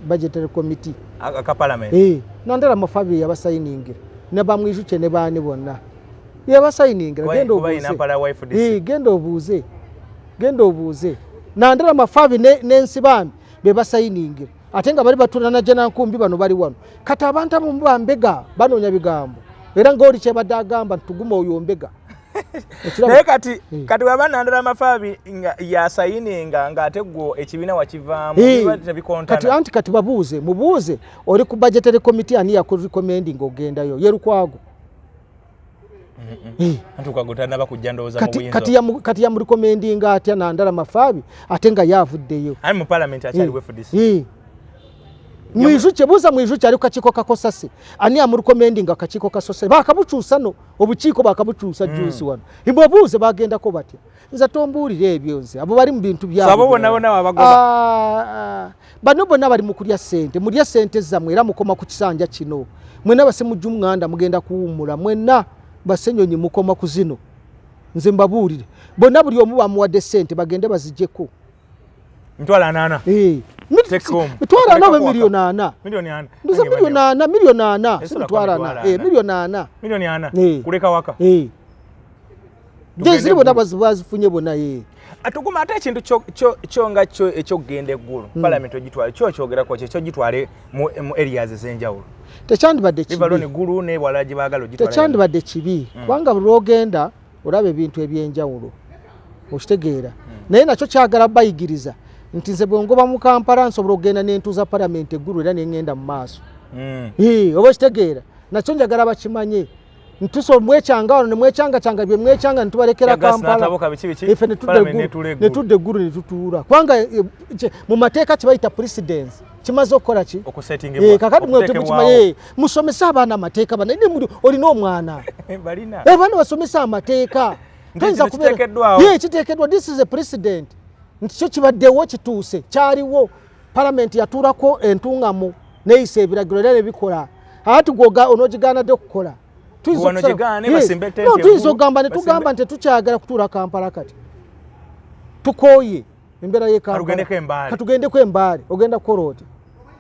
budgetary committee aka parliament Nandala Mafabi yabasayiningira ne bamwijukye ne baani bonna yabasayiningira genda obuuze Nandala Mafabi n'ensibambi be basayiningira ate nga bali batuna najja Nankumbi bano bali wano kati abantu abamu bambega banoonya bigambo era ng'oli kyebadde agamba ntuguma oyo mbega naye kati waba Nandala Mafabi yasayininga ng'ate gwo ekibiina wakivaamu tebikontana kati mubuuze oli ku budgetary committee ani yakurecommending ogendayo ye Lukwago Lukwago tanaba kujja ndowooza mu buyinza kati yamurecommendinga atya Nandala Mafabi ate nga yavuddeyo ali mu parliament akyaliwo FDC mwijukye buuza mwijukye ali ku kakiiko kakosase ani amurecommending akakiiko kasose bakabukyusa no obukiiko bakabukyusa juice wano ibabuuze bagendako batya nza tombuulire ebyo nze abo bali mu bintu byabo abo bonna wabagoba bano bonna bali mu kulya ssente mulya ssente zammwe era mukoma ku kisanja kino mwenna Bassemujju muganda mugenda kuwummula mwenna Bassenyonyi mukoma ku zino nze mbabuulire bonna buli omu bamuwadde ssente bagende bazijjeko Mitwala 8 mitwala 8 miliyoni 4 nduza miliyoni 4 miliyoni 4 kuleka waka jeziri bona bazifunye bona atuguma ate ekintu kyonga ekyokugenda eggulu parliament ogitwale kyokyogerako kyo gitwale mu areas ez'enjawulo tekyandibadde kibi Ivaloni gulu ne walaji baagala ogitwale tekyandibadde kibi kubanga lwogenda olaba ebintu eby'enjawulo okitegeera naye nakyo kyagala bayigiriza nti nze bwongoba mu Kampala nsobola okugenda n'entuuza parliament eggulu era n'engenda mu maaso oba okitegeera nakyo njagala bakimanye ntuso mwekyanga wano ne mwekyanga bye mwekyanga nitubalekera Kampala ife netudde eggulu ne tutuula kubanga mu mateeka kibayita precedence kimaze okukola ki kakati mwe temukimanye musomese abaana amateeka bana olina omwana abaana basomese amateeka kiteekeddwa this is a precedent nti kyo kibaddewo kituuse kyaliwo parliament yatuulako entungamo neyisa ebiragiro era nebikola ati onoogigaanadde okukola tuyinza okugamba ne tugamba nti tetukyagala kutuula Kampala kati tukooye embeera ye Kampala katugendeko embaale ogenda kukola oti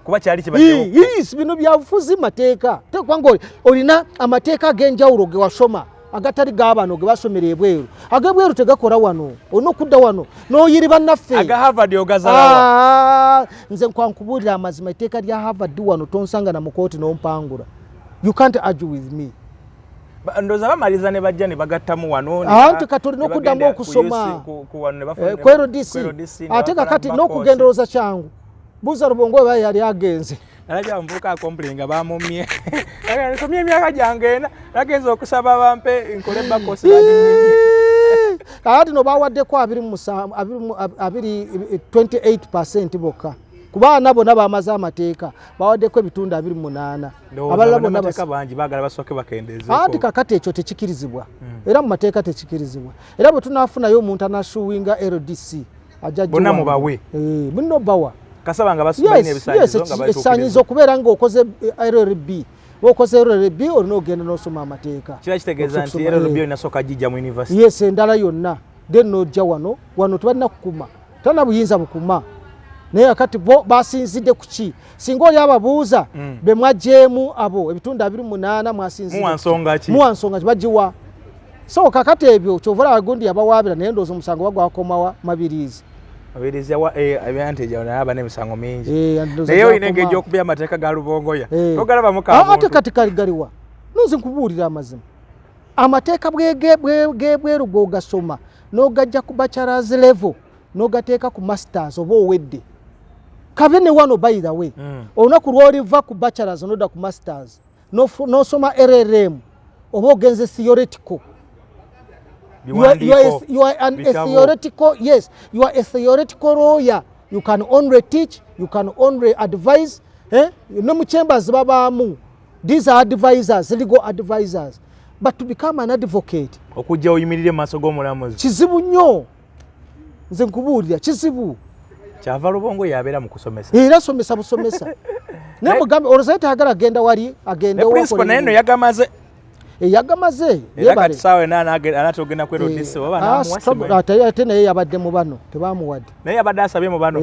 kuba kyali kibaddewo yes bino byabufuzi mateeka tekwanga olina amateeka ag'enjawulo ge wasoma agatali g'abano ge basomera ebweru ag'ebweru tegakola wano olina okudda wano n'oyiri bannaffe aga Harvard ogazalawa nze nkwankubuulira amazima etteeka lya Harvard wano tonsanga na mukooti n'ompangula you can't argue with me ndoza bamaliza ne bajja ne bagattamu wano anti katolina okuddamu okusoma kwero DC ate kakati n'okugendoloza kyangu buuza Lubongo we yali agenze alaja mvuka akomplinga bamumye aga nsomye emyaka gyange ena nagenza okusaba bampe nkole bakosi kati no bawaddeko 28% bokka kuba nabo bamaze amateeka bawaddeko ebitundu 28 abalala bonna amateeka bangi bagala basooke bakendeze anti kakati ekyo tekikirizibwa era mu mateeka tekikirizibwa era bwe tunafunayo omuntu anashuwinga LDC ajja bonna mubawe muno bawa kasabanga basubanye ebisanyizo okubeera ng'okoze LLB okoze LLB olina ogenda n'osoma amateeka kira kitegeeza nti LLB inasooka jijja mu university yes endala yonna then n'ojja wano tebalina kukuma tana buyinza bukuma naye akati bo basinzidde ku ki singa oli ababuuza be mwajjeemu abo ebitundu 28 mwasinzidde muwansonga ki bagiwa so kakati ebyo kyovula agundi yabawaabira naye ndowooza omusango bagwakomawa mabiriizi abiriza wa advantage ona aba n'emisango mingi naye oyina engeri okubya amateeka ga Lubongoya togalaba mukamuntu ate kati kaligaliwa nonze nkubuulira amazima amateeka bweru g'ogasoma n'ogajja ku bachelor's level n'ogateeka ku masters oba owedde kabe ne wano by the way olunaku lw'oliva ku bachelor's n'odda ku masters n'osoma LLM oba ogenze theoretical. You are a theoretical, yes, you are a theoretical lawyer. You can only teach, you can only advise. No mu chambers babamu. These are advisors, legal advisors. But to become an advocate, okujja oyimirire maaso g'omulamuzi kizibu nnyo. Nze nkubuulira kizibu. Kyava Lubongo yabeera mu kusomesa. Era somesa busomesa. Ne mugambe olozayita agala agenda wali agende wako. Principal naye no yagamaze. Yagamaze yebale sawe nana anatogenda kwero disi baba na mwasi ate naye yabadde mu bano tebamuwadde naye yabadde asabye mu bano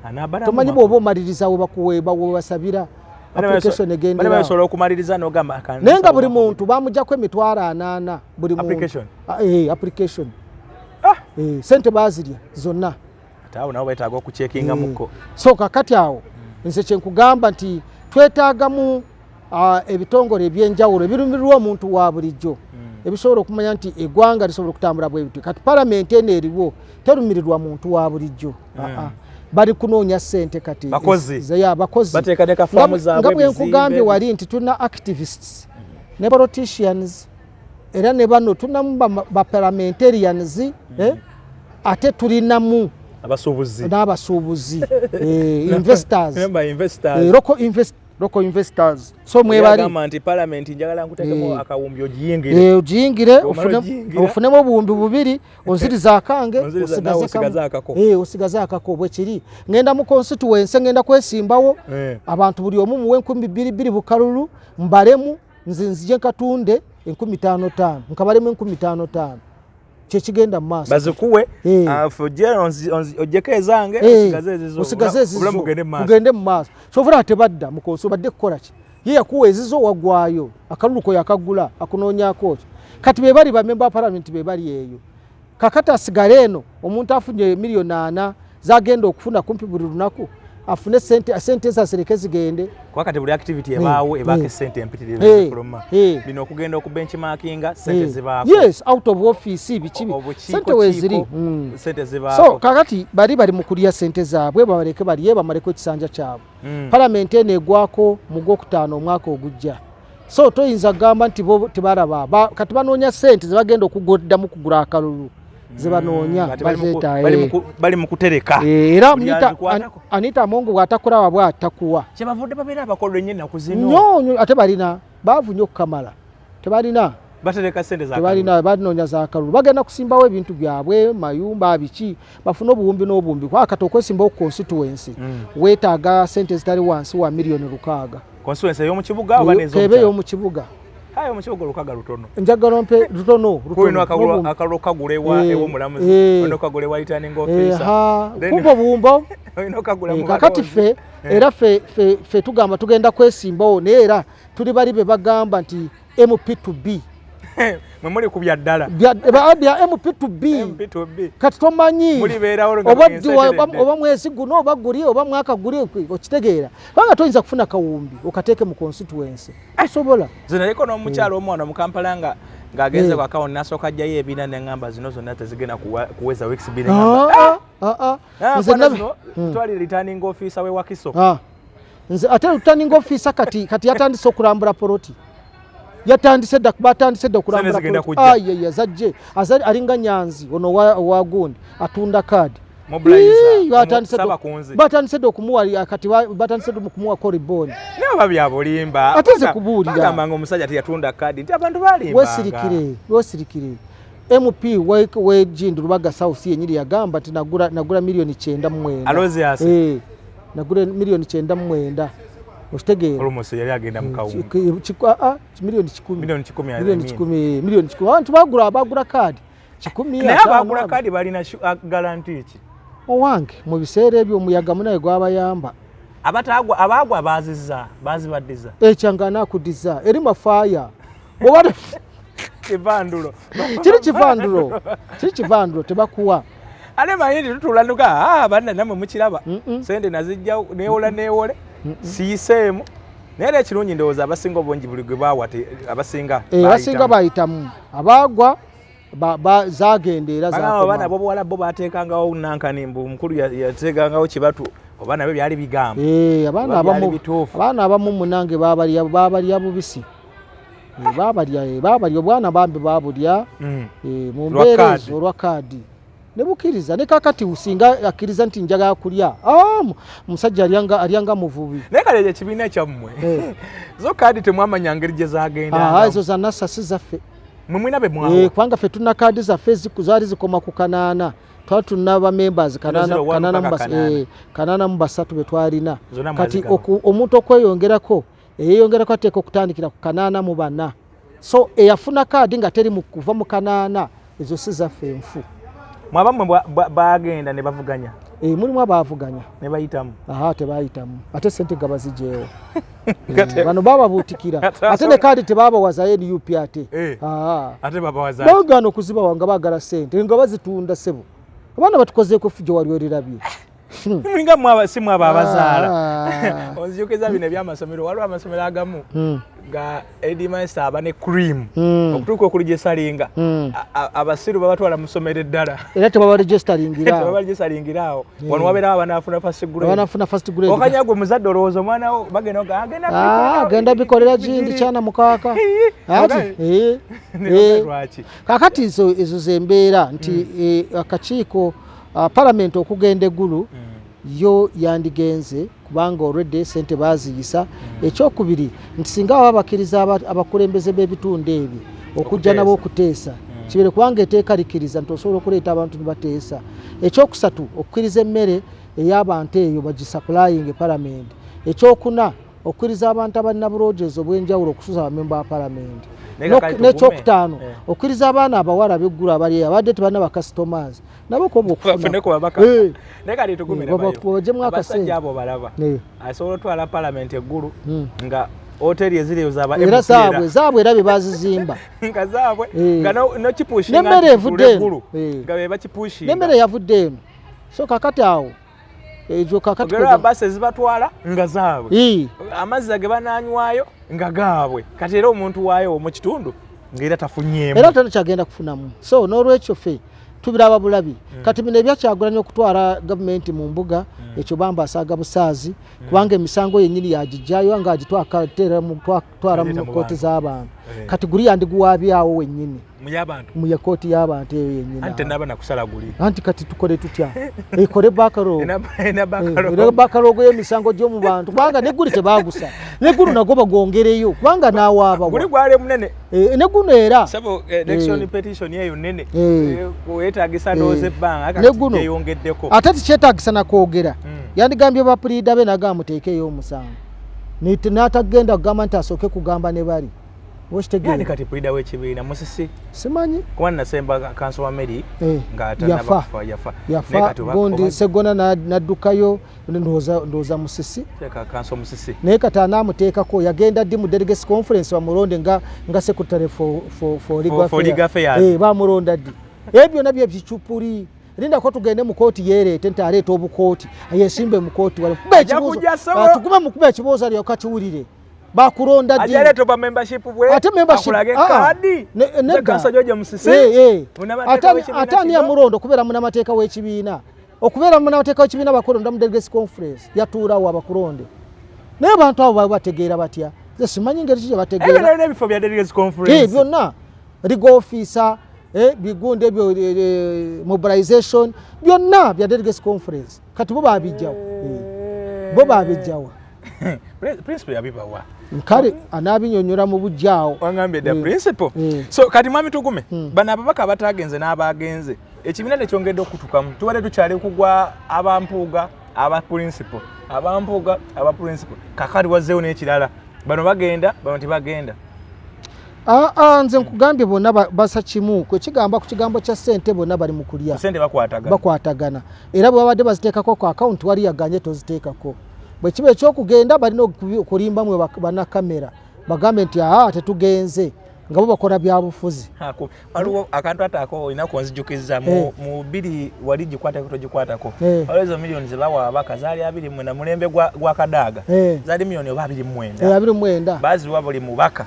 anabada tomanyi bwoba omaliriza we bakuweeba we basabira application egenda bale basobola okumaliriza n'ogamba akanisa nenga buli muntu bamujjako emitwalo 8 buli muntu application sente bazirya zonna ate awo nabo betaaga okucekinga muko so kakati awo nze kyenkugamba nti twetaagamu ebitongole ebyenjawulo ebirumirirwa omuntu wa bulijjo ebisobola okumanya nti eggwanga lisobola okutambula bwe biti kati palamenti eno eriwo terumirirwa muntu wa bulijjo bali kunoonya ssente kati bakozi bateekateeka faamu zaabwe nga bwe nkugambye wali nti tulina activists ne politicians era ne bano tulinamu baparliamentarians ate tulinamu n'abasuubuzi investors local investors so mwebali nti parliament njagala nkutekemo akawumbi ogiyingire ofunemo obuwumbi bubiri onziriza akange osigaze akako bwe kiri ngenda mu constituency ngenda kwesimbawo abantu buli omu muwe 2,200 bukalulu mbalemu nzinzije katunde 15,500 nkabalemu 15,500 kyekigenda mu maaso bazikuwe ojjeko ezange osigaze ezizo ugende mu maaso kyovula tebadda mukonso badde kukola ki ye yakuwa ezizo wagwayo akaluluko yakagula akunoonyako ki kati be bali bamemba parliament be bali eyo kakati asigale eno omuntu afunye miliyoni 4 zagenda okufuna kumpi buli lunaku afune sente zasereke zigende kwakati buli activity ebaawo ebake sente empitirivu kuloma bino okugenda ku benchmarkinga sente zibaako yes out of office bichibi sente weziri sente zibaako so kakati bali mu kulya sente zaabwe babaleke baliye bamaleko ekisanja kyabo parliament ene egwako mu Gwokutaano omwaka ogujja so toyinza gamba nti bo tebalaba kati banoonya sente zibagenda okugodda mu kugula akalulu zibanoonya bazeta bali mu kutereka era Anita Amongo bw'atakola wabwe atakuwa kyebavudde babeera abakola ennyo ennaku zino nnyo ate balina baavu nnyo okukamala tebalina batereka sente za tebalina banoonya za kalulu bagenda kusimbawo ebintu byabwe mayumba biki bafune obuwumbi n'obuwumbi kwakati okwesimbawo ku constituency weetaaga sente zitali wansi wa miliyoni 600 constituency ey'omu kibuga oba n'ez'omu kibuga hayo mukibogo lukaga lutono njagala mpe lutono kuino akalulo kagulewa ewo mulamuzi ono kagulewa returning officer kumbo bumbo ono kagula mu kakati fe era fe tugamba tugenda kwesimbawo neera tuli bali be bagamba nti MP2B mwemuli kubya ddala bya MP2B kati tomanyi oba mwezi guno oba guli oba mwaka guli okitegeera banga toyinza kufuna kawumbi okateeke mu constituency asobola zinaleko n'omukyalo omwana mu Kampala ng'agenze kwa kawo nasooka ajjayo ebina n'engamba zino zonna tezigenda kuweza weeks bbiri twali returning officer we Wakiso nze ate returning officer kati yatandise okulambula poloti yatandise batandise okulambula poloti zajje alinga Nyanzi ono wagundi atunda kadi batandise okumuwa kati batandise okumuwa koriboni nibo babyabulimba ateze kubuulira bagamba omusajja teyatunda kadi nti abantu balimba wesirikire MP w'Ejindu Lubaga South yenyiri yagamba nti nagula milioni 9 Alozias nagula milioni 9 okitegeera olumoso yali agenda mu kawungu milioni 10 milioni 10 abantu bagula kadi 10 naye bagula kadi balina guarantee ki owange mu biseera ebyo omuyaga munaye gwabayamba abagwa bazibaddiza ekyangana akudiza eri mafaya bwabata kivandulo kiri kivandulo tebakuwa ale mayindi tutulanuka banna namwe mukiraba sente nazijja neewole siiseemu naye ekirungi ndowooza abasinga obungi buli gwe baawa abasinga bayitamu abagwa zagendeera abaana bobuwala bo bateekangawo nankani mbu omukulu yateekangawo kibatu oba nabyo byali bigamba abaana abamu munange babalya bubisi babalya obwana bambi babulya mu mbeera olwa kaadi ne bukiriza ne kakati usinga akkiriza nti njagala kulya omusajja alyanga muvubi naye kale ekibiina kyammwe zo kaadi temwamanya ngeri gye zagenda ezo za NASA si zaffe mwina be mwawo kubanga ffe tulina kaadi zaffe zaali zikoma ku 8 twali tulina ba members 8 mu basatu be twalina kati omuntu okweyongerako eyeyongerako ateeka okutandikira ku 8 mu 4 so eyafuna kaadi nga teri kuva mu 8 ezo si zaffe enfu mwabammwe bagenda ne bavuganya mulimu abavuganya ne bayitamu tebayitamu ate sente nga bazijeewo bano bababuutikira ate ne kaadi tebabawazayo NUP ate bagana okuzibawa nga baagala sente nga bazitunda sebo abaana batukozeeko fujo wali olirabye nga si mwaba abazaala onzijukiza bino ebyamasomero waliwo amasomero agamu nga Edimaister aba ne cream okutuuka okuligisalinga abasiru babatwala mu ssomero eddala era tebabaregistaringiraawo wano wabeerawo abanafuna first grade okanyagwe omuzadde olowooza omwana wo agenda bikolera gindi kyana mukaaka kakati ezo zembeera nti akakiiko palamenti okugenda eggulu yo yandigenze kubanga already sente baziyisa ekyokubiri nti singa baba bakiriza abakulembeze b'ebitundu ebi okujja nabo okuteesa kibere kubanga eteeka likiriza nti osobola okuleeta abantu nibateesa ekyokusatu okukiriza emmere ey'abantu eyo bagisaplaying palamenti ekyokuna okukiriza abantu abalina bulojezi obw'enjawulo okusuza abamemba ba palamenti n'ekyokutaano okukiriza abaana abawala b'eggulu abali abadde tebalina bakasitomazi nabo koba okufunabajemu akasente abo balaba asobola otwala palamenti eggulu nga hoteri eziriyo era zaabwe era bye bazizimba nga zaabwe nga nokipushinga nemmere evudde nga bebakipushinga nemmere yavudde eno so kakati awo ejo kakati basi zibatwala nga zaabwe amazzi age bananywayo nga gaabwe kati era omuntu waayo mu kitundu ng'era tafunyeemu era takyagenda kufunamu so n'olwekyo ffe tubiraba bulabi kati bino ebyakyagulanya okutwala gavumenti mu mbuga ekyo bamba asaaga busaazi kubanga emisango yennyini yagijjayo nga agitwala mu kooti z'abantu kati guli yandiguwaabyawo wennyini mu kooti y'abantu eyo yennyini anti kati tukole tutya ekole bakalogo y'emisango gy'omu bantu kubanga neggulu tebagusa neggulu nagwo bagongereyo kubanga n'awaaba neguno era ate tikyetagisa nakwogera yandigambye bapulida be naga muteekeyo omusango n'atagenda kugamba nti asooke kugamba ne bali yani kati pulida w'ekibiina Musisi simanyi kuba nasemba kanso wa Mary yafa gondi Segona naddukayo ndowooza Musisi kanso Musisi naye kati anaamuteekako yagenda ddi mu delegates conference bamulonde nga secretary for legal affairs bamulonda ddi ebyo byonna byebicupuli lindako tugende mu kooti yeereete nti aleeta obukooti yesimbe mu kooti wale tukume mukuba ekibuuzo alyoka kakiwulire bakulonda ddi ate membership ate ani yamulondo okubeera munamateeka w'ekibiina okubeera munamateeka w'ekibiina bakulonda mu delegates conference yatuulawo abakulonde naye abantu abo babategeera batya ze simanyi ngeri ki gye bategeera byonna legal officer bigunde ebyo mobilization byonna bya delegates conference kati bo babijjawo principal yabibawa nkale anabinyonyola mu bujjaawo wangambye the principal so kati mwami tugume bana ababaka batagenze n'abagenze ekibiina tekyongedde okutukamu tuwale tukyali kugwa abampuuga aba principal kakati wazzeewo n'ekirala bano bagenda bano tebagenda nze nkugambye bonna basa kimu kwekigamba ku kigambo kya ssente bonna bali mu kulya ssente bakwatagana era bwe babadde baziteekako ku akawunti wali yaganye toziteekako bwe kiba ekyokugenda balina okulimbamu bannakamera bagambe nti tetugenze nga bo bakola byabufuzi waliwo akantu ataako olina kunzijukizza mu bbiri wali gikwatako togikwatako waliwo ezo miliyoni zebawa abaka zaali 20 na mulembe gwa Kadaaga zaali miliyoni oba 29 baziwa buli mubaka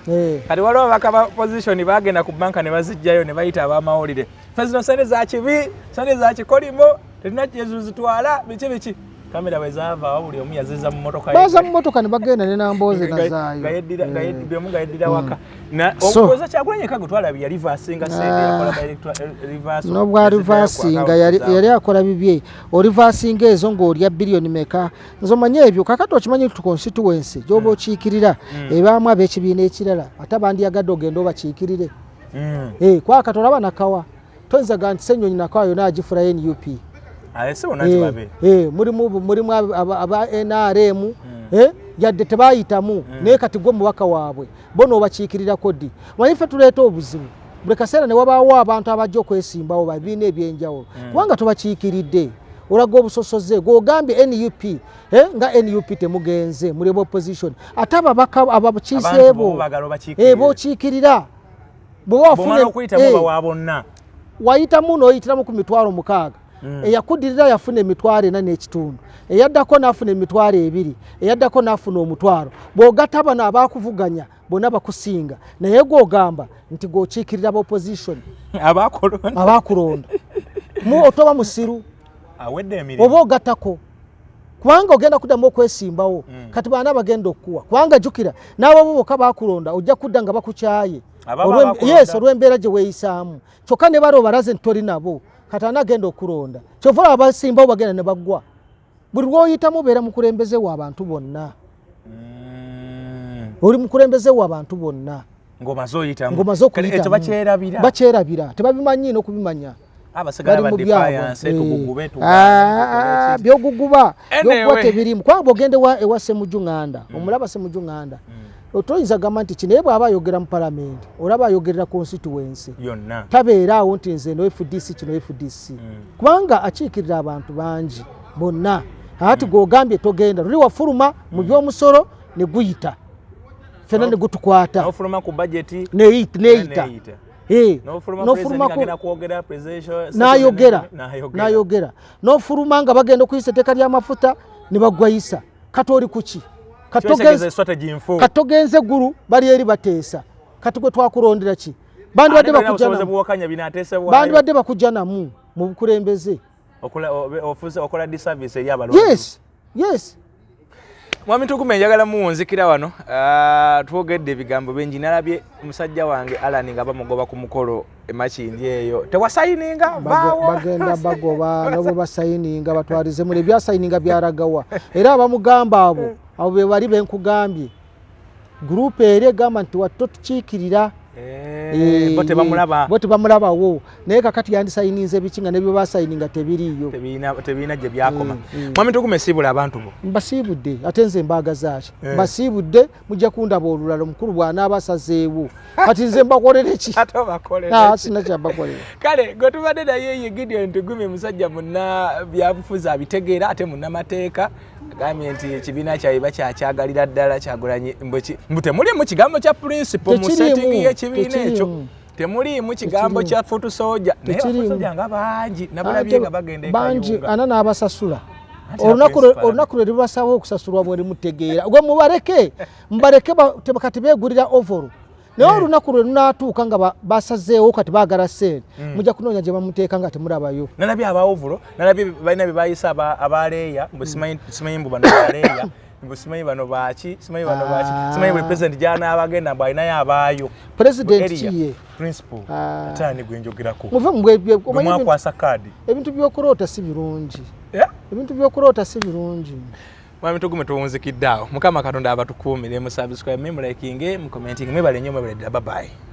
kati waliwo abaka ba position bagenda ku banka ne bazijjayo ne bayita abamawulire fezino sente za kibi sente za kikolimo tulina kyezuzitwala biki kamera wezava buli omu yaziza mu motoka baza mu motoka ne bagenda ne namboze nazaayo gayeddira waka na okukoza Kyagulanyi kagutwala bya reversing sente yakola reverse no bwa reversing yali akola bibye o reversing ezo ng'olya billion meka nzomanye ebyo kakati okimanyi tu constituency gyoba okiikirira ebaamu ab'ekibiina ekirala ate bandi yagadde ogenda obakiikirire kwa katolaba nakawa tonza ganti Ssenyonyi nakawa yona agifula NUP mulimu aba NRM yadde tebayitamu naye kati gwe mubaka waabwe bono obakiikirirako ddi manyife tuleeta obuzibu buli kaseera ne wabaawo abantu abajja okwesimbawo babiina ebyenjawulo kubanga tubakiikiridde olaga obusosoze gwogambye NUP nga NUP temugenze muli opposition ate ababaka abakiiseebo bookiikirira wayitamu n'oyitiramu ku mitwalo 6 eyakudirira yafuna emitwalo 4 n'ekitundu eyaddako n'afuna emitwalo 2 eyaddako n'afuna omutwalo bw'ogatta bano abakuvuganya bonna bakusinga naye gw'ogamba nti gw'okiikirira opposition abakulonda otoba musiru oba ogattako kubanga ogenda kuddamu okwesimbawo kati baana bagenda okukuwa kubanga jjukira n'abo bokka bakulonda ojja kudda nga bakukyaye olw'embeera gye weeyisaamu kyokka ne bali obalaze nti toli nabo kati anagenda okulonda kyova abasimbawo bagenda ne baggwa buli lw'oyitamu obeera mukulembeze w'abantu bonna oli mukulembeze w'abantu bonna ng'omaze okuyitamu bakyerabira tebabimanyi n'okubimanya byoguguba byokuba tebirimu kubanga bw'ogende ewa Ssemujju Nganda omulaba Ssemujju Nganda otoyinza gamba nti kino bw'aba ayogera mu palamenti olaba ayogerera constituency tabeera awo nti nze no FDC kino FDC kubanga akiikirira abantu bangi bonna ati gw'ogambye togenda luli wafuluma mu by'omusolo ne guyita fena ne gutukwata neyita n'ayogera n'ofuluma nga bagenda okuyisa etteeka ly'amafuta ne bagwayisa kati oli kuki katogenze gulu bali eri bateesa kati gwe twakulondera ki bandibadde bakujja namu mu bukulembeze yes mwami Tugume njagala muwunzikira wano twogedde ebigambo bingi nalabye musajja wange Alan nga bamugoba ku mukolo emakindi eyo tewasayininga bagenda bagoba nabo basayininga batwalize mule byasayininga byaragawa era abamugamba abo be bali benkugambye group eri egamba nti watto tukiikirira Bo tebamulabawo naye kakati yandisayinize bikinga nebyo basayininga tebiriyo tebina gye byakoma mwami tugumesiibula abantu bo mbasiibudde ate nze mbaagazaaki mbasiibudde mujja kundaba olulala omukulu bw'anaaba asazeewo kati nze mbakolere ki sina kyambakolera kale gwe tubadde naye ye Gideon Tugumye musajja munna byabufuzi abitegeera ate munnamateeka agambye nti ekibiina kyabwe bakyakyagalira ddala Kyagulanyi mbu temulimu kigambo kya principle mu setting y'ekibiina ekyo temulimu kigambo kya foot soldier naye abasoja nga bangi nabulabye nga bagenda bangi ana n'abasasula olunaku lwe lubasaba okusasulwa mweri mutegeera gwe mubareke kati beegulira ovolo naye olunaku lwe lunaatuuka nga basazeewo kati baagala sente mujja kunoonya gye bamuteeka nga temulabayo nalabye aba ovolo nalabye balina bye bayisa abaleeya mbu simanyi mbu bano baleeya mbu simanyi bano baaki simanyi buli president gy'anaabagenda mbu alinayo abaayo president kiye principle ataani gwe njogerako mwakwasa kaadi ebintu by'okuloota si birungi ebintu by'okuloota si birungi mwami Tugumye tuwunzikidde awo Mukama Katonda abatukuumire mu subscribe mu liking mu commenting mwebale nnyo mwebale ddala bye bye